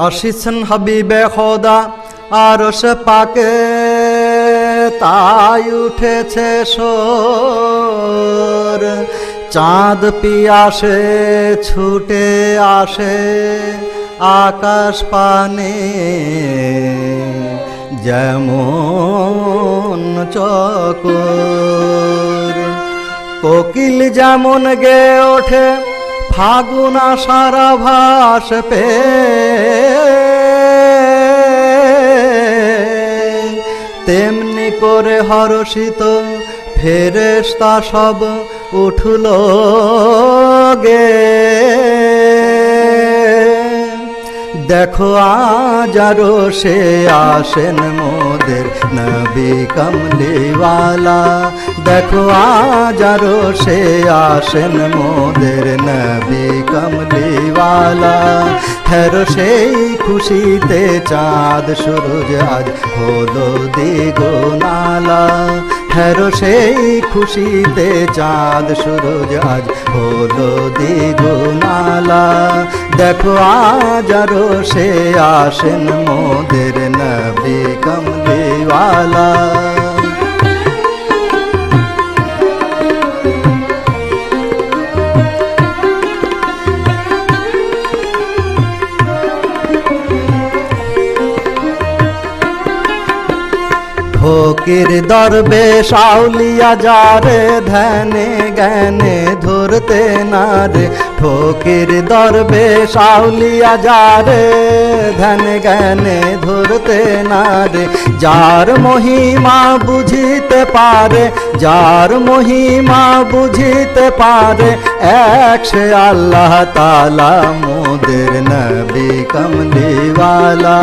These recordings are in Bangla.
আসিছেন হাবিবে খোদা আরশ পাকে, তাই উঠেছে সোর। চাঁদ পিয়াসে ছুটে আসে আকাশ পানে, যেমন চকর। কোকিল যেমন গে ওঠে ফাগুন আষাঢ় ভাস পে, তেমনি করে হর্ষিত ফেরেশতা সব উঠল গে। দেখো আজ আরশে আসেন মোদের নবী কমলিওয়ালা, দেখো আজ আরশে আসেন মোদের নবী কমলিওয়ালা। হের সেই খুশিতে চাঁদ সূরজ আজ হলো দ্বিগুণালা, হের সেই খুশিতে চাঁদ সূরজ আজ হলো দ্বিগুণালা। দেখো আজ আরশে আসেন মোদের নবী কমলিওয়ালা। ফকির দরবেশ আউলিয়া যারে ধ্যানে জ্ঞানে ধরতে না রে, ফকির দরবেশ আউলিয়া যারে ধ্যানে জ্ঞানে ধরতে না রে। যার মহিমা বুঝিতে পারে, যার মহিমা বুঝিতে পারে, এক সে আল্লাহ তাআলা মোদের নবী কমলিওয়ালা।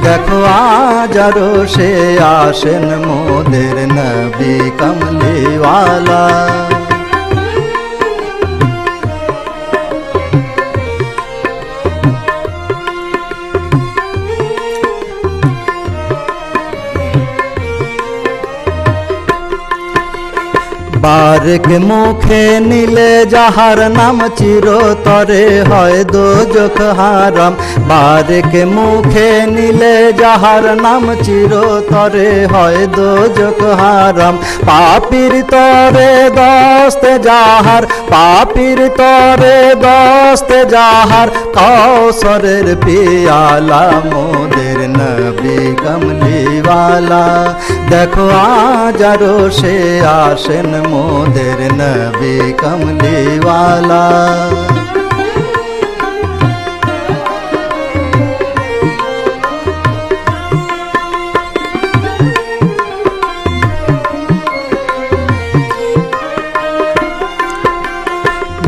দেখো আজ আরশে আসেন মোদের নবী কমলিওয়ালা। বারেক মুখে নিলে যাহার নাম চিরতরে হয় দোজখ হারাম, বারেক মুখে নিলে যাহার নাম চিরতরে হয় দোজখ হারাম। পাপীর তরে দস্তে যাহার, পাপীর তরে দস্তে যাহার, কৌসরের পিয়ালা মোদের নবী কমলিওয়ালা। দেখো আজ আরশে আসেন মোদের নবী কমলিওয়ালা।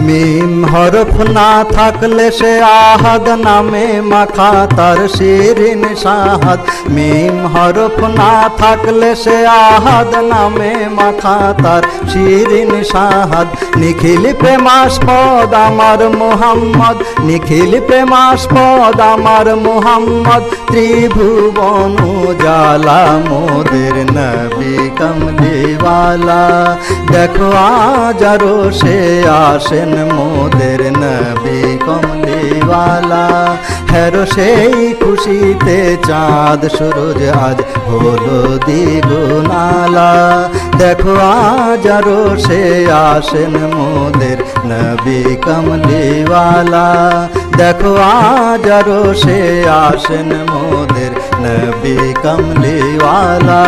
মিম হরফ না থাকলে সে আহাদ নামে মাখা তার শিরিন শাহাদ, মিম হরফ না থাকলে সে আহাদ নামে মাখা তার শিরিন শাহাদ। নিখিল প্রেমাস্পদ আমার মুহাম্মদ, নিখিল প্রেমাস্পদ আমার মুহাম্মদ, ত্রিভুবন উজালা মোদের নবী কমলিওয়ালা। দেখো আজ আরশে আসেন মোদের নবী কমলিওয়ালা। হের সেই খুশিতে চাঁদ সূরজ আজ হলো দ্বিগুণালা। দেখো আজ আরশে আসেন মোদের নবী কমলিওয়ালা, দেখো আজ আরশে আসেন মোদের নবী কমলিওয়ালা।